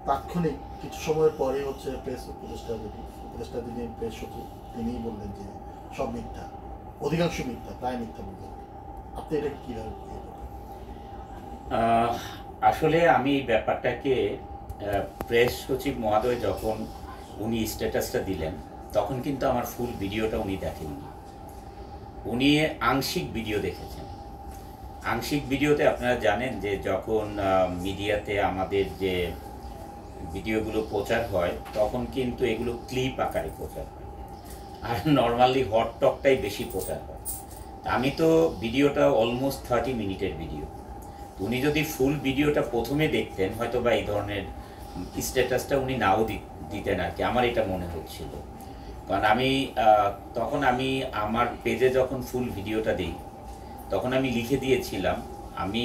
তাৎক্ষণিক কিছু সময়ের পরে হচ্ছে প্রেস উপদেষ্টা যিনি প্রেস সচিব তিনিই বললেন যে সব মিথ্যা, অধিকাংশ মিথ্যা, প্রায় মিথ্যা বললেন। আপনি এটা কীভাবে আসলে আমি এই ব্যাপারটাকে প্রেস সচিব মহোদয় যখন উনি স্ট্যাটাসটা দিলেন তখন কিন্তু আমার ফুল ভিডিওটা উনি দেখেননি, উনি আংশিক ভিডিও দেখেছেন। আংশিক ভিডিওতে আপনারা জানেন যে যখন মিডিয়াতে আমাদের যে ভিডিওগুলো প্রচার হয় তখন কিন্তু এগুলো ক্লিপ আকারে প্রচার হয়, আর নর্মালি হট টকটাই বেশি প্রচার হয়। আমি তো ভিডিওটা অলমোস্ট 30 মিনিটের ভিডিও, উনি যদি ফুল ভিডিওটা প্রথমে দেখতেন হয়তো বা এই ধরনের স্ট্যাটাসটা উনি নাও দিতেন আর কি, আমার এটা মনে হচ্ছিল। কারণ তখন আমি আমার পেজে যখন ফুল ভিডিওটা দিই তখন আমি লিখে দিয়েছিলাম, আমি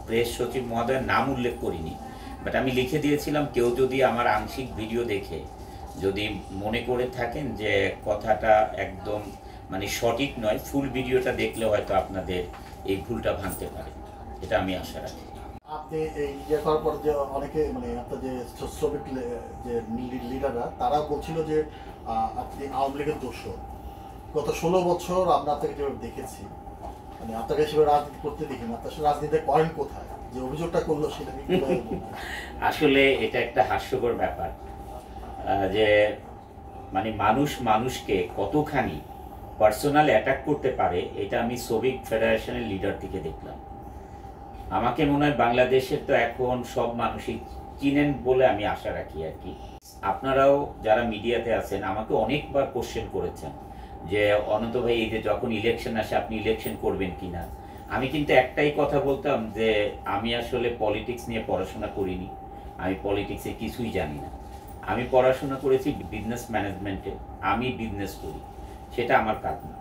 প্রেস সচিব মহোদয়ের নাম উল্লেখ করিনি, বাট আমি লিখে দিয়েছিলাম কেউ যদি আমার আংশিক ভিডিও দেখে যদি মনে করে থাকেন যে কথাটা একদম মানে সঠিক নয়, ফুল ভিডিওটা দেখলে হয়তো আপনাদের এই ভুলটা ভাঙতে পারে, এটা আমি আশা রাখি। আপনি এই ইয়ে করার পর যে অনেকে মানে আপনার যে শ্রমিক যে লিডাররা তারা বলছিল যে আপনি আওয়ামী লীগের দোষর। গত 16 বছর আমরা আপনাকে যেভাবে দেখেছি, মানে আপনাকে সেভাবে রাজনীতি করতে দেখিনি, আপনার রাজনীতি করেন কোথায়, যে অভিযোগটা করলো সেটা আসলে এটা একটা হাস্যকর ব্যাপার যে মানে মানুষ মানুষকে কতখানি পার্সোনাল অ্যাটাক করতে পারে, এটা আমি শ্রমিক ফেডারেশনের লিডার থেকে দেখলাম। আমাকে মনে হয় বাংলাদেশের তো এখন সব মানুষই চিনেন বলে আমি আশা রাখি আর কি। আপনারাও যারা মিডিয়াতে আছেন আমাকে অনেকবার কোশ্চেন করেছেন যে অনন্ত ভাই এই যে যখন ইলেকশন আসে আপনি ইলেকশন করবেন কিনা। আমি কিন্তু একটাই কথা বলতাম যে আমি আসলে পলিটিক্স নিয়ে পড়াশোনা করিনি, আমি পলিটিক্সে কিছুই জানি না। আমি পড়াশোনা করেছি বিজনেস ম্যানেজমেন্টে, আমি বিজনেস করি, সেটা আমার কাজ না।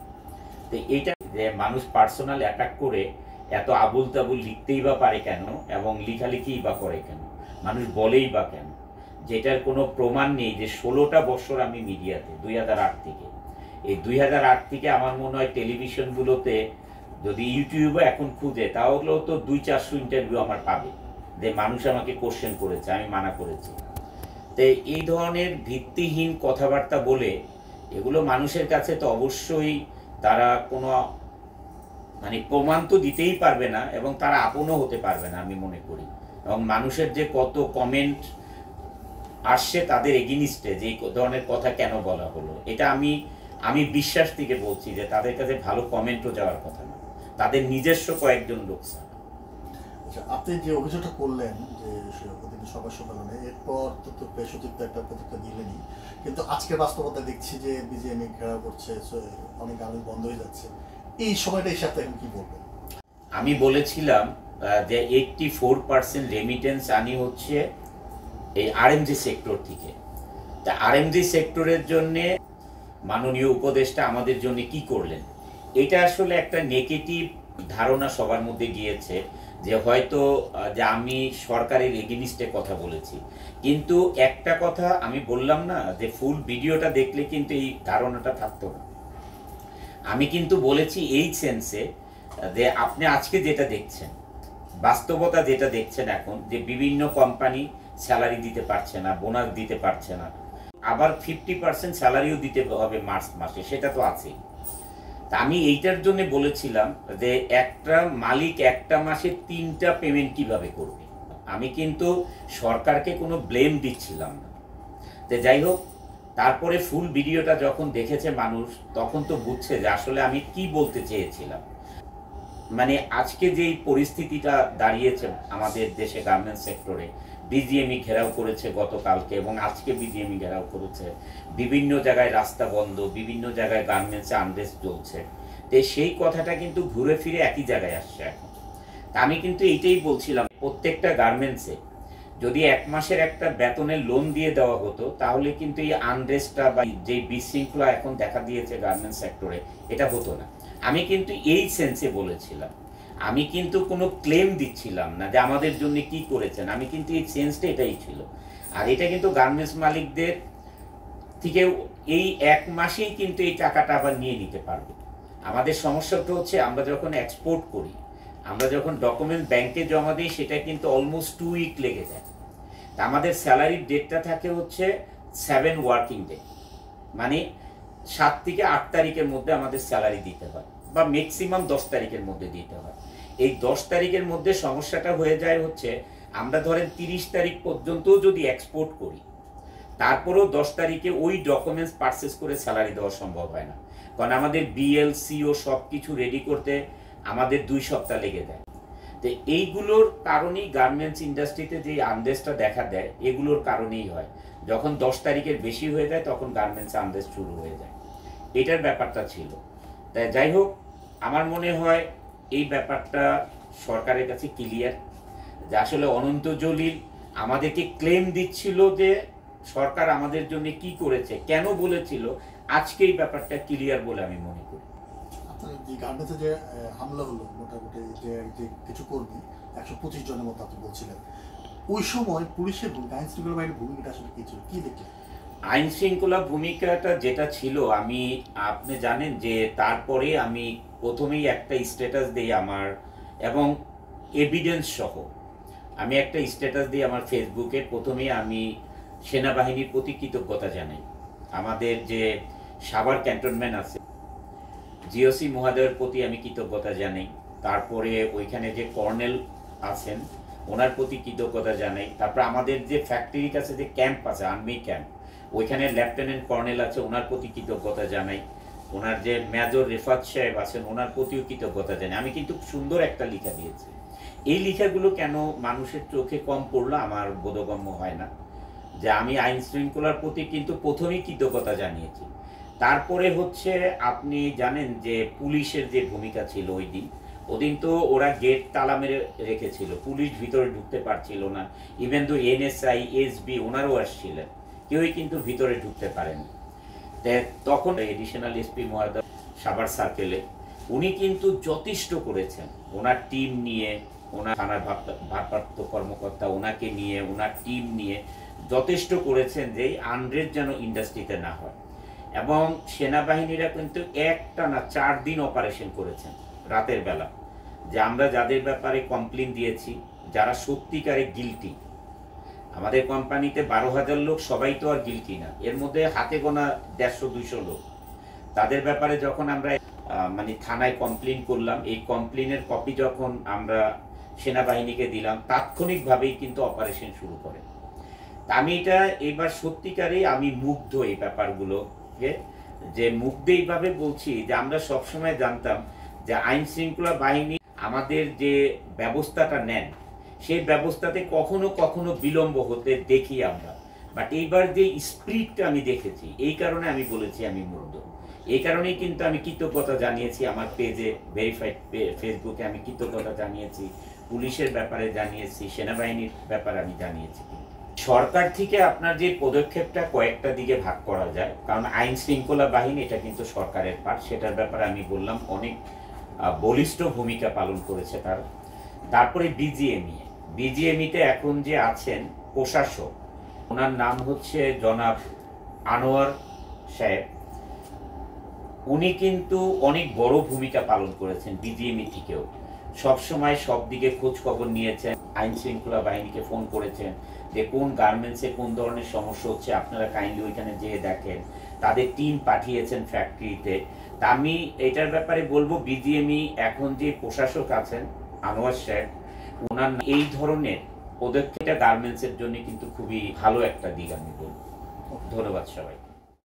তো এইটা যে মানুষ পার্সোনাল অ্যাটাক করে এত আবুল তাবুল লিখতেই বা পারে কেন, এবং লিখালিখিই বা করে কেন, মানুষ বলেই বা কেন, যেটার কোনো প্রমাণ নেই। যে 16টা বছর আমি মিডিয়াতে 2008 থেকে, এই 2008 থেকে আমার মনে হয় টেলিভিশনগুলোতে যদি ইউটিউবে এখন খুঁজে তাহলেও তো 200-400 ইন্টারভিউ আমার পাবে যে মানুষ আমাকে কোশ্চেন করেছে, আমি মানা করেছি। তো এই ধরনের ভিত্তিহীন কথাবার্তা বলে এগুলো মানুষের কাছে তো অবশ্যই তারা কোনো মানে প্রমাণ তো দিতেই পারবে না, এবং তারা আপনও হতে পারবে না আমি মনে করি। এবং মানুষের যে কত কমেন্ট আসছে তাদের এগেনিস্টে যে এই ধরনের কথা কেন বলা হলো, এটা আমি বিশ্বাস থেকে বলছি যে তাদের কাছে ভালো কমেন্টও যাওয়ার কথা না, তাদের নিজস্ব কয়েকজন লোক। আপনি যে অভিযোগটা করলেন যে সভা সম্মেলনে, এরপর তো প্রেস সচিব একটা প্রতিক্রিয়া দিলেনই, কিন্তু আজকে বাস্তবতা দেখছি যে বিজিএমই ঘেরাও করছে, অনেক গাড়ি বন্ধ হয়ে যাচ্ছে। এই সময়টা এই সাথে এখন কি বলবেন? আমি বলেছিলাম যে 84% রেমিটেন্স আনি হচ্ছে এই আরএমজি সেক্টর থেকে। তা আরএমজি সেক্টরের জন্যে মাননীয় উপদেষ্টা আমাদের জন্য কি করলেন, এটা আসলে একটা নেগেটিভ ধারণা সবার মধ্যে গিয়েছে যে হয়তো যে আমি সরকারের এগেনিস্টে কথা বলেছি। কিন্তু একটা কথা আমি বললাম না যে ফুল ভিডিওটা দেখলে কিন্তু এই ধারণাটা থাকতো না। আমি কিন্তু বলেছি এই সেন্সে যে আপনি আজকে যেটা দেখছেন, বাস্তবতা যেটা দেখছেন এখন, যে বিভিন্ন কোম্পানি স্যালারি দিতে পারছে না, বোনাস দিতে পারছে না, আবার 50% স্যালারিও দিতে হবে মার্চ মাসে, সেটা তো আছেই। তা আমি এইটার জন্য বলেছিলাম যে একটা মালিক একটা মাসে 3টা পেমেন্ট কিভাবে করবে। আমি কিন্তু সরকারকে কোনো ব্লেম দিচ্ছিলাম না। তো যাই হোক, তারপরে ফুল ভিডিওটা যখন দেখেছে মানুষ তখন তো বুঝছে যে আসলে আমি কি বলতে চেয়েছিলাম। মানে আজকে যেই পরিস্থিতিটা দাঁড়িয়েছে আমাদের দেশে গার্মেন্টস সেক্টরে, বিজিএমই ঘেরাও করেছে গতকালকে এবং আজকে বিজিএমই ঘেরাও করেছে, বিভিন্ন জায়গায় রাস্তা বন্ধ, বিভিন্ন জায়গায় গার্মেন্টসে আনরেস্ট চলছে। তো সেই কথাটা কিন্তু ঘুরে ফিরে একই জায়গায় আসছে এখন। আমি কিন্তু এইটাই বলছিলাম, প্রত্যেকটা গার্মেন্টসে যদি 1 মাসের একটা বেতনের লোন দিয়ে দেওয়া হতো তাহলে কিন্তু এই আনরেস্টটা বা যে বিশৃঙ্খলা এখন দেখা দিয়েছে গার্মেন্টস সেক্টরে, এটা হতো না। আমি কিন্তু এই সেন্সে বলেছিলাম, আমি কিন্তু কোনো ক্লেম দিচ্ছিলাম না যে আমাদের জন্য কি করেছেন, আমি কিন্তু এই সেন্সটা এটাই ছিল। আর এটা কিন্তু গার্মেন্টস মালিকদের থেকে এই 1 মাসেই কিন্তু এই টাকাটা আবার নিয়ে নিতে পারবে। আমাদের সমস্যাটা হচ্ছে আমরা যখন এক্সপোর্ট করি, আমরা যখন ডকুমেন্ট ব্যাংকে জমা দিই সেটা কিন্তু অলমোস্ট 2 উইক লেগে যায়। তা আমাদের স্যালারির ডেটটা থাকে হচ্ছে 7 ওয়ার্কিং ডে, মানে 7 থেকে 8 তারিখের মধ্যে আমাদের স্যালারি দিতে হয়, বা ম্যাক্সিমাম 10 তারিখের মধ্যে দিতে হয়। এই 10 তারিখের মধ্যে সমস্যাটা হয়ে যায় হচ্ছে, আমরা ধরেন 30 তারিখ পর্যন্ত যদি এক্সপোর্ট করি, তারপরেও 10 তারিখে ওই ডকুমেন্টস পারচেস করে স্যালারি দেওয়া সম্ভব হয় না, কারণ আমাদের বিএলসিও সব কিছু রেডি করতে আমাদের 2 সপ্তাহ লেগে যায়। তো এইগুলোর কারণেই গার্মেন্টস ইন্ডাস্ট্রিতে যে আনরেস্টটা দেখা দেয়, এগুলোর কারণেই হয়। যখন 10 তারিখের বেশি হয়ে যায় তখন গার্মেন্টস আনরেস্ট শুরু হয়ে যায়, এটার ব্যাপারটা ছিল। তাই যাই হোক, আমার মনে হয় এই ব্যাপারটা সরকারের কাছে ক্লিয়ার, যে আসলে অনন্ত জলিল আমাদেরকে ক্লেম দিচ্ছিল যে সরকার আমাদের জন্য কি করেছে, কেন বলেছিল, আজকে এই ব্যাপারটা ক্লিয়ার বলে আমি মনে করি। আপনার যে গার্মেন্টসে যে হামলা হলো, মোটামুটি যে যে কিছু কর্মী 125 জনের মতো আপনি বলছিলেন, ওই সময় পুলিশের ভূমিকা, আইন শৃঙ্খলা বাহিনীর ভূমিকাটা আসলে কি ছিল, কি দেখলেন? আইন শৃঙ্খলা ভূমিকাটা যেটা ছিল, আপনি জানেন যে তারপরে আমি প্রথমেই একটা স্ট্যাটাস দিই আমার, এবং এভিডেন্স সহ আমি একটা স্ট্যাটাস দিই আমার ফেসবুকে। প্রথমেই আমি সেনাবাহিনীর প্রতি কৃতজ্ঞতা জানাই। আমাদের যে সাভার ক্যান্টনমেন্ট আছে, জিওসি মহোদয়ের প্রতি আমি কৃতজ্ঞতা জানাই। তারপরে ওইখানে যে কর্নেল আছেন ওনার প্রতি কৃতজ্ঞতা জানাই। তারপর আমাদের যে ফ্যাক্টরির কাছে যে ক্যাম্প আছে, আর্মি ক্যাম্প, ওইখানে লেফটেন্যান্ট কর্নেল আছে, ওনার প্রতি কৃতজ্ঞতা জানাই। ওনার যে মেজর রেফাত সাহেব আছেন ওনার প্রতিও কৃতজ্ঞতা জানাই। আমি কিন্তু সুন্দর একটা লেখা দিয়েছি। এই লেখাগুলো কেন মানুষের চোখে কম পড়লো আমার বোধগম্য হয় না, যে আমি আইন শৃঙ্খলার প্রতি কিন্তু প্রথমেই কৃতজ্ঞতা জানিয়েছি। তারপরে হচ্ছে আপনি জানেন যে পুলিশের যে ভূমিকা ছিল ওদিন তো ওরা গেট তালা মেরে রেখেছিল, পুলিশ ভিতরে ঢুকতে পারছিল না। ইভেন তো এনএসআই, এসবি ওনারও আসছিলেন, কেউই কিন্তু ভিতরে ঢুকতে পারেনি। তখন এডিশনাল এসপি মহোদয় সাভার সার্কেলে উনি কিন্তু যথেষ্ট করেছেন, ওনার টিম নিয়ে, ওনার থানার ভারপ্রাপ্ত কর্মকর্তা ওনাকে নিয়ে, ওনার টিম নিয়ে যথেষ্ট করেছেন যে আনরেস্ট যেন ইন্ডাস্ট্রিতে না হয়। এবং সেনাবাহিনীরা কিন্তু একটানা 4 দিন অপারেশন করেছেন রাতের বেলা, যে আমরা যাদের ব্যাপারে কমপ্লেন দিয়েছি, যারা সত্যিকারে গিলটি, আমাদের কোম্পানিতে 12,000 লোক, সবাই তো আর গিলটি না, এর মধ্যে হাতে গোনা 150-200 লোক। তাদের ব্যাপারে যখন আমরা মানে থানায় কমপ্লেন করলাম, এই কমপ্লেনের কপি যখন আমরা সেনাবাহিনীকে দিলাম, তাৎক্ষণিকভাবেই কিন্তু অপারেশন শুরু করে। আমি এটা এবার সত্যিকারেই আমি মুগ্ধ এই ব্যাপারগুলোকে, যে মুগ্ধ এইভাবে বলছি যে আমরা সবসময় জানতাম যে আইন শৃঙ্খলা বাহিনী আমাদের যে ব্যবস্থাটা নেন, সেই ব্যবস্থাতে কখনো কখনো বিলম্ব হতে দেখি আমরা, বাট এইবার যে স্পিরিটটা আমি দেখেছি, এই কারণে আমি বলেছি আমি মুগ্ধ। এই কারণেই কিন্তু আমি কৃতজ্ঞতা জানিয়েছি আমার পেজে, ভেরিফাইড ফেসবুকে আমি কৃতজ্ঞতা জানিয়েছি, পুলিশের ব্যাপারে জানিয়েছি, সেনাবাহিনীর ব্যাপারে আমি জানিয়েছি। সরকার থেকে আপনার যে পদক্ষেপটা কয়েকটা দিকে ভাগ করা যায়, কারণ আইন শৃঙ্খলা বাহিনী এটা কিন্তু সরকারের পার্ট, সেটার ব্যাপারে আমি বললাম অনেক বলিষ্ঠ ভূমিকা পালন করেছে তারা। তারপরে বিজিএমইতে এখন যে আছেন প্রশাসক, ওনার নাম হচ্ছে জনাব আনোয়ার সাহেব, উনি কিন্তু অনেক বড় ভূমিকা পালন করেছেন বিজিএমই থেকেও। সবসময় সব দিকে খোঁজ খবর নিয়েছেন, আইন শৃঙ্খলা বাহিনীকে ফোন করেছেন যে কোন গার্মেন্টসে কোন ধরনের সমস্যা হচ্ছে, আপনারা কাইন্ডলি ওইখানে যেয়ে দেখেন। তাদের টিম পাঠিয়েছেন ফ্যাক্টরিতে। তা আমি এটার ব্যাপারে বলবো, বিজিএমই এখন যে প্রশাসক আছেন আনোয়ার সাহেব, ওনার এই ধরনের পদক্ষেপটা গার্মেন্টসের জন্য কিন্তু খুবই ভালো একটা দিক আমি বলবো। ধন্যবাদ সবাই।